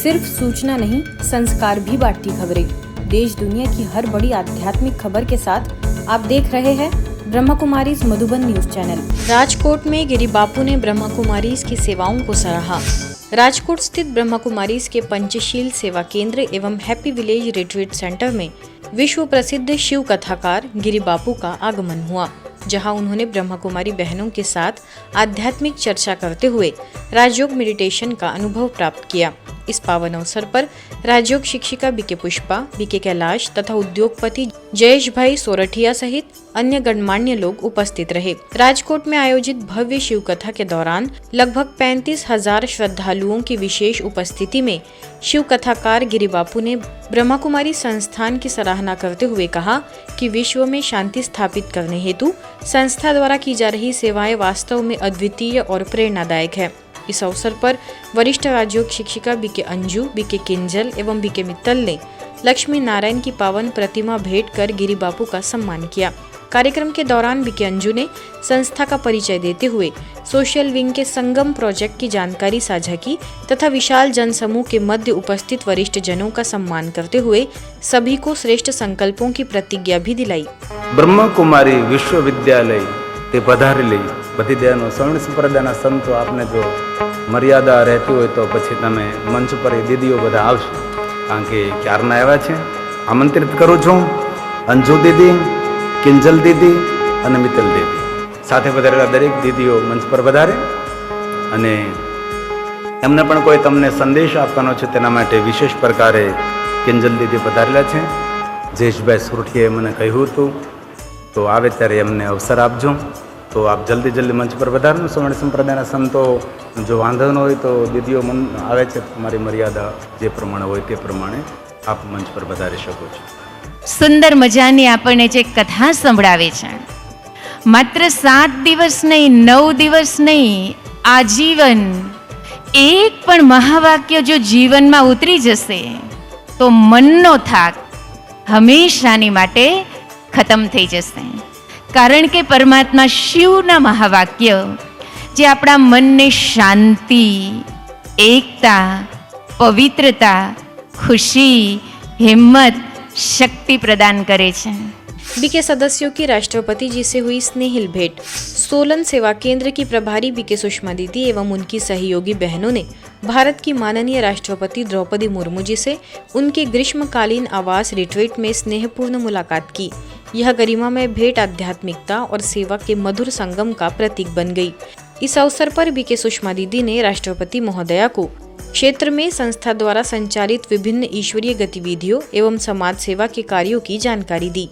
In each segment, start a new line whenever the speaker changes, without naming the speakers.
सिर्फ सूचना नहीं, संस्कार भी बांटती खबरें। देश दुनिया की हर बड़ी आध्यात्मिक खबर के साथ आप देख रहे हैं ब्रह्मा कुमारीज मधुबन न्यूज चैनल। राजकोट में गिरी बापू ने ब्रह्मा कुमारीज की सेवाओं को सराहा। राजकोट स्थित ब्रह्मा कुमारीज के पंचशील सेवा केंद्र एवं हैप्पी विलेज रिट्रीट सेंटर में विश्व प्रसिद्ध शिव कथाकार गिरी बापू का आगमन हुआ, जहां उन्होंने ब्रह्मा कुमारी बहनों के साथ आध्यात्मिक चर्चा करते हुए राजयोग मेडिटेशन का अनुभव प्राप्त किया। इस पावन अवसर पर राजयोग शिक्षिका बीके पुष्पा, बीके कैलाश तथा उद्योगपति जयेश भाई सोरठिया सहित अन्य गणमान्य लोग उपस्थित रहे। राजकोट में आयोजित भव्य शिव कथा के दौरान लगभग 35,000 श्रद्धालुओं की विशेष उपस्थिति में शिव कथाकार गिरी बापू ने ब्रह्मा कुमारी संस्थान की सराहना करते हुए कहा कि विश्व में शांति स्थापित करने हेतु संस्था द्वारा की जा रही सेवाएं वास्तव में अद्वितीय और प्रेरणादायक है। इस अवसर पर वरिष्ठ राजयोग शिक्षिका बीके अंजू, बीके किंजल एवं बीके मित्तल ने लक्ष्मी नारायण की पावन प्रतिमा भेंट कर गिरी बापू का सम्मान किया। कार्यक्रम के दौरान बीके अंजू ने संस्था का परिचय देते हुए सोशल विंग के संगम प्रोजेक्ट की जानकारी साझा की तथा विशाल जनसमूह के मध्य उपस्थित वरिष्ठ जनों का सम्मान करते हुए सभी को श्रेष्ठ संकल्पों की प्रतिज्ञा भी दिलाई।
ब्रह्मा कुमारी विश्वविद्यालय ते पधारेली बधिदयानो स्वर्ण संप्रदायना संतो आपने जो मर्यादा रहती हो तो पछी तमे मंच पर दीदीओ बधा आवशे, कारण के क्याરના આવ્યા છે। आमंत्रित करूँ छूँ अंजू दीदी, किंजल दीदी અને મિત્તલ दीदी સાથે પધારેલા દરેક દીદીઓ મંચ પર પધારે અને એમને પણ કોઈ તમને સંદેશ આપવાનો છે તેના માટે વિશેષ પ્રકારે કિંજલ દીદી પધારેલા છે। જયેશભાઈ સુરઠિયાએ મને કહ્યું હતું તો આવે ત્યારે એમને અવસર આપજો। तो आप जल्दी जल्दी मंच पर पधारो। स्वर्ण संप्रदायना संतो जो वांधो न होय तो दीदीओ मन आवे छे, तुम्हारी मर्यादा जे प्रमाणे होय ते प्रमाणे आप मंच पर पधारी शको छो।
सुंदर मजानी आपणे जे कथा संभळावे छे, मात्र 7 दिवस नहीं, 9 दिवस नहीं, आजीवन एक पण महावाक्य जो जीवन में उतरी जशे तो मननो थाक हमेशानी माटे खत्म थई जशे। कारण के परमात्मा शिवना महावाक्य जे आपणा मनने शांति, एकता, पवित्रता, खुशी, हिम्मत, शक्ति प्रदान करे छे।
बीके सदस्यों की राष्ट्रपति जी से हुई स्नेहिल भेंट। सोलन सेवा केंद्र की प्रभारी बीके सुषमा दीदी एवं उनकी सहयोगी बहनों ने भारत की माननीय राष्ट्रपति द्रौपदी मुर्मू जी से उनके ग्रीष्मकालीन आवास रिट्रीट में स्नेहपूर्ण मुलाकात की। यह गरिमामय भेंट आध्यात्मिकता और सेवा के मधुर संगम का प्रतीक बन गई। इस अवसर पर बीके सुषमा दीदी ने राष्ट्रपति महोदया को क्षेत्र में संस्था द्वारा संचालित विभिन्न ईश्वरीय गतिविधियों एवं समाज सेवा के कार्यों की जानकारी दी।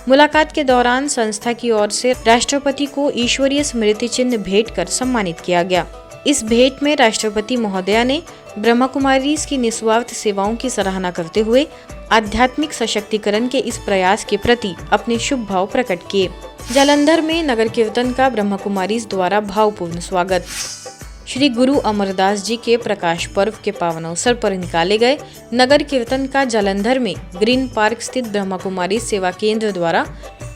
मुलाकात के दौरान संस्था की ओर से राष्ट्रपति को ईश्वरीय स्मृति चिन्ह भेंट कर सम्मानित किया गया। इस भेंट में राष्ट्रपति महोदया ने ब्रह्मा कुमारीज की निस्वार्थ सेवाओं की सराहना करते हुए आध्यात्मिक सशक्तिकरण के इस प्रयास के प्रति अपने शुभ भाव प्रकट किए। जालंधर में नगर कीर्तन का ब्रह्मा कुमारीज द्वारा भावपूर्ण स्वागत। श्री गुरु अमरदास जी के प्रकाश पर्व के पावन अवसर पर निकाले गए नगर कीर्तन का जालंधर में ग्रीन पार्क स्थित ब्रह्मा कुमारी सेवा केंद्र द्वारा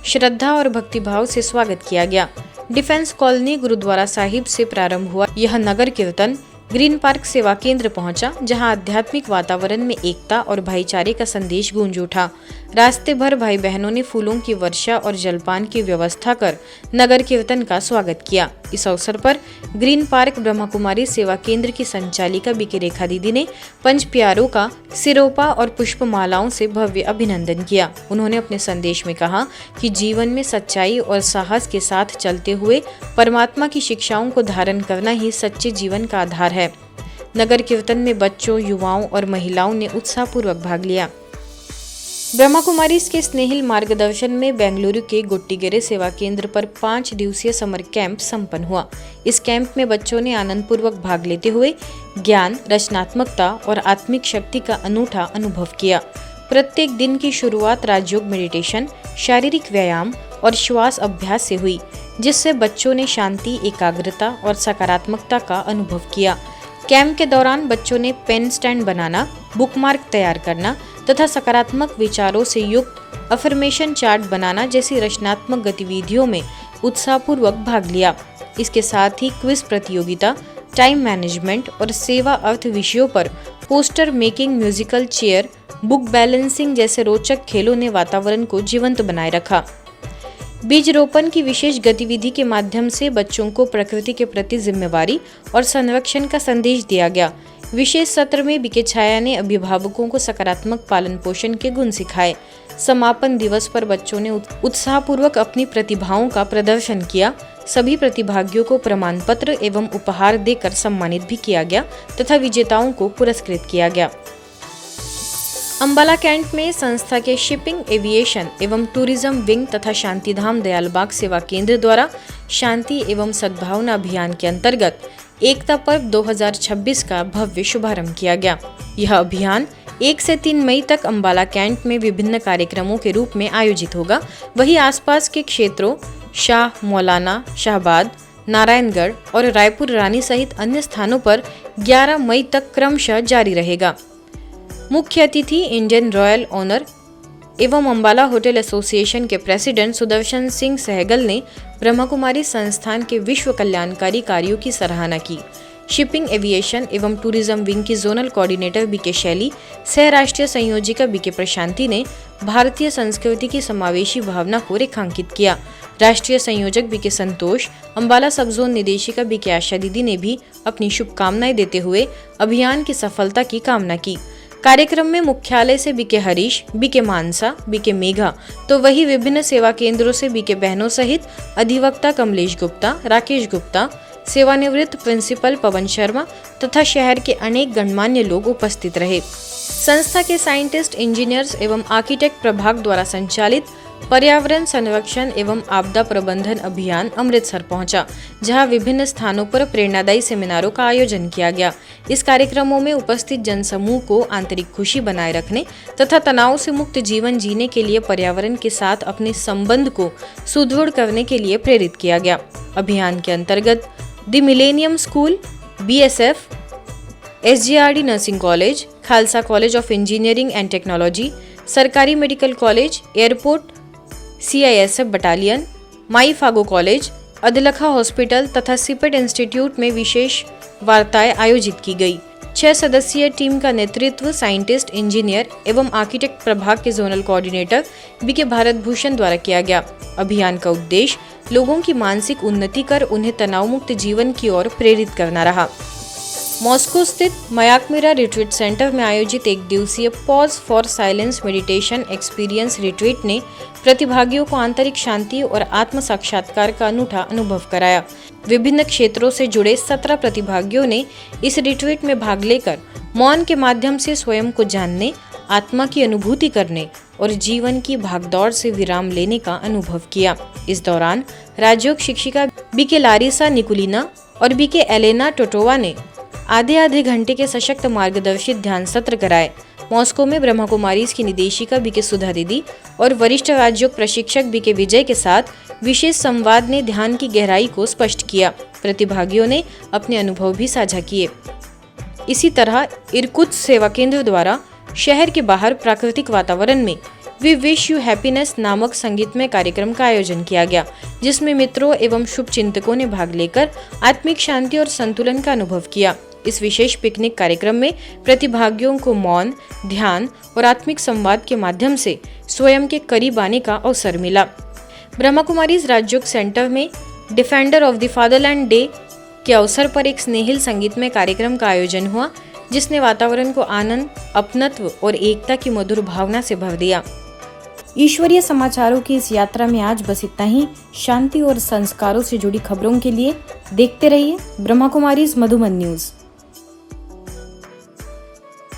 श्रद्धा और भक्तिभाव से स्वागत किया गया। डिफेंस कॉलोनी गुरुद्वारा साहिब से प्रारंभ हुआ यह नगर कीर्तन ग्रीन पार्क सेवा केंद्र पहुंचा, जहां आध्यात्मिक वातावरण में एकता और भाईचारे का संदेश गूंज उठा। रास्ते भर भाई बहनों ने फूलों की वर्षा और जलपान की व्यवस्था कर नगर कीर्तन का स्वागत किया। इस अवसर पर ग्रीन पार्क ब्रह्मा कुमारी सेवा केंद्र की संचालिका बीके रेखा दीदी ने पंच प्यारों का सिरोपा और पुष्पमालाओं से भव्य अभिनंदन किया। उन्होंने अपने संदेश में कहा कि जीवन में सच्चाई और साहस के साथ चलते हुए परमात्मा की शिक्षाओं को धारण करना ही सच्चे जीवन का आधार है। नगर कीर्तन में बच्चों, युवाओं और महिलाओं ने उत्साहपूर्वक भाग लिया। ब्रह्मा कुमारीज के स्नेहिल मार्गदर्शन में बेंगलुरु के गुट्टीगेरे सेवा केंद्र पर 5 दिवसीय समर कैंप संपन्न हुआ। इस कैंप में बच्चों ने आनंदपूर्वक भाग लेते हुए ज्ञान, रचनात्मकता और आत्मिक शक्ति का अनूठा अनुभव किया। प्रत्येक दिन की शुरुआत राजयोग मेडिटेशन, शारीरिक व्यायाम और श्वास अभ्यास से हुई, जिससे बच्चों ने शांति, एकाग्रता और सकारात्मकता का अनुभव किया। कैंप के दौरान बच्चों ने पेन स्टैंड बनाना, बुकमार्क तैयार करना तथा सकारात्मक विचारों से युक्त अफर्मेशन चार्ट बनाना जैसी रचनात्मक गतिविधियों में उत्साहपूर्वक भाग लिया। इसके साथ ही क्विज प्रतियोगिता, टाइम मैनेजमेंट और सेवा अर्थ विषयों पर poster making, musical chair, book balancing जैसे रोचक खेलों ने वातावरण को जीवंत बनाए रखा। बीज रोपण की विशेष गतिविधि के माध्यम से बच्चों को प्रकृति के प्रति जिम्मेवारी और संरक्षण का संदेश दिया गया। विशेष सत्र में बीके छाया ने अभिभावकों को सकारात्मक पालन पोषण के गुण सिखाए। समापन दिवस पर बच्चों ने उत्साहपूर्वक अपनी प्रतिभाओं का प्रदर्शन किया। सभी प्रतिभागियों को प्रमाण पत्र एवं उपहार देकर सम्मानित भी किया गया तथा विजेताओं को पुरस्कृत किया गया। अंबाला कैंट में संस्था के शिपिंग, एविएशन एवं टूरिज्म विंग तथा शांतिधाम दयालबाग सेवा केंद्र द्वारा शांति एवं सद्भावना अभियान के अंतर्गत एकता पर्व 2026 का भव्य शुभारंभ किया गया। यह अभियान 1 से 3 मई तक अंबाला कैंट में विभिन्न कार्यक्रमों के रूप में आयोजित होगा। वहीं आसपास के क्षेत्रों शाह मौलाना, शाहबाद, नारायणगढ़ और रायपुर रानी सहित अन्य स्थानों पर 11 मई तक क्रमशः जारी रहेगा। मुख्य अतिथि इंडियन रॉयल ऑनर एवं अंबाला होटल एसोसिएशन के प्रेसिडेंट सुदर्शन सिंह सहगल ने ब्रह्मकुमारी संस्थान के विश्व कल्याणकारी कार्यों की सराहना की। शिपिंग, एविएशन एवं टूरिज्म विंग की जोनल कोऑर्डिनेटर बीके शैली, सह राष्ट्रीय संयोजिका बीके प्रशांति ने भारतीय संस्कृति की समावेशी भावना को रेखांकित किया। राष्ट्रीय संयोजक बीके संतोष, अंबाला सब जोन निदेशिका बीके आशा दीदी ने भी अपनी शुभकामनाएं देते हुए अभियान की सफलता की कामना की। कार्यक्रम में मुख्यालय से बीके हरीश, बीके मानसा, बीके मेघा तो वही विभिन्न सेवा केंद्रों से बीके बहनों सहित अधिवक्ता कमलेश गुप्ता, राकेश गुप्ता, सेवानिवृत्त प्रिंसिपल पवन शर्मा तथा शहर के अनेक गणमान्य लोग उपस्थित रहे। संस्था के साइंटिस्ट, इंजीनियर्स एवं आर्किटेक्ट प्रभाग द्वारा संचालित पर्यावरण संरक्षण एवं आपदा प्रबंधन अभियान अमृतसर पहुंचा, जहां विभिन्न स्थानों पर प्रेरणादायी सेमिनारों का आयोजन किया गया। इस कार्यक्रमों में उपस्थित जनसमूह को आंतरिक खुशी बनाए रखने तथा तनाव से मुक्त जीवन जीने के लिए पर्यावरण के साथ अपने संबंध को सुदृढ़ करने के लिए प्रेरित किया गया। अभियान के अंतर्गत the millennium school, BSF, SGRD nursing college, Khalsa college of engineering and technology, सरकारी medical college, airport, CISF battalion, Mai Bhago college, Adlakha hospital तथा सिपेट इंस्टीट्यूट में विशेष वार्ताएं आयोजित की गई। 6 सदस्यीय टीम का नेतृत्व साइंटिस्ट, इंजीनियर एवं आर्किटेक्ट प्रभाग के zonal coordinator BK Bharat Bhushan द्वारा किया गया। अभियान का उद्देश्य लोगों की मानसिक उन्नति कर उन्हें तनाव मुक्त जीवन की ओर प्रेरित करना रहा। मॉस्को स्थित मयाकमिरा रिट्रीट सेंटर में आयोजित 1 दिवसीय pause for silence meditation experience retreat ने प्रतिभागियों को आंतरिक शांति और आत्म साक्षात्कार का अनूठा अनुभव कराया। विभिन्न क्षेत्रों से जुड़े 17 प्रतिभागियों ने इस रिट्रीट में भाग लेकर मौन के माध्यम से स्वयं को जानने, आत्मा की अनुभूति करने और जीवन की भागदौड़ से विराम लेने का अनुभव किया। इस दौरान राजयोग शिक्षिका बीके लारिसा निकुलिना और बीके एलेना टोटोवा ने आधे घंटे के सशक्त मार्गदर्शित ध्यान सत्र कराए। मॉस्को में ब्रह्मा कुमारीज की निदेशिका बीके सुधा दीदी और वरिष्ठ राजयोग प्रशिक्षक बीके विजय के साथ विशेष संवाद ने ध्यान की गहराई को स्पष्ट किया। प्रतिभागियों ने अपने अनुभव भी साझा किए। इसी तरह इरकुत्स्क सेवा केंद्र द्वारा शहर के बाहर प्राकृतिक वातावरण में वी विश यू हैप्पीनेस नामक संगीतमय कार्यक्रम का आयोजन किया गया, जिसमें मित्रों एवं शुभ चिंतकों ने भाग लेकर आत्मिक शांति और संतुलन का अनुभव किया। इस विशेष पिकनिक कार्यक्रम में प्रतिभागियों को मौन, ध्यान और आत्मिक संवाद के माध्यम से स्वयं के करीब आने का अवसर मिला। ब्रह्मा कुमारीज राजयोग सेंटर में defender of the fatherland day के अवसर पर एक स्नेहिल संगीतमय कार्यक्रम का आयोजन हुआ, जिसने वातावरण को आनंद, अपनत्व और एकता की मधुर भावना से भर दिया। ईश्वरीय समाचारों की इस यात्रा में आज बस इतना ही। शांति और संस्कारों से जुड़ी खबरों के लिए देखते रहिए ब्रह्मा कुमारीज मधुबन न्यूज।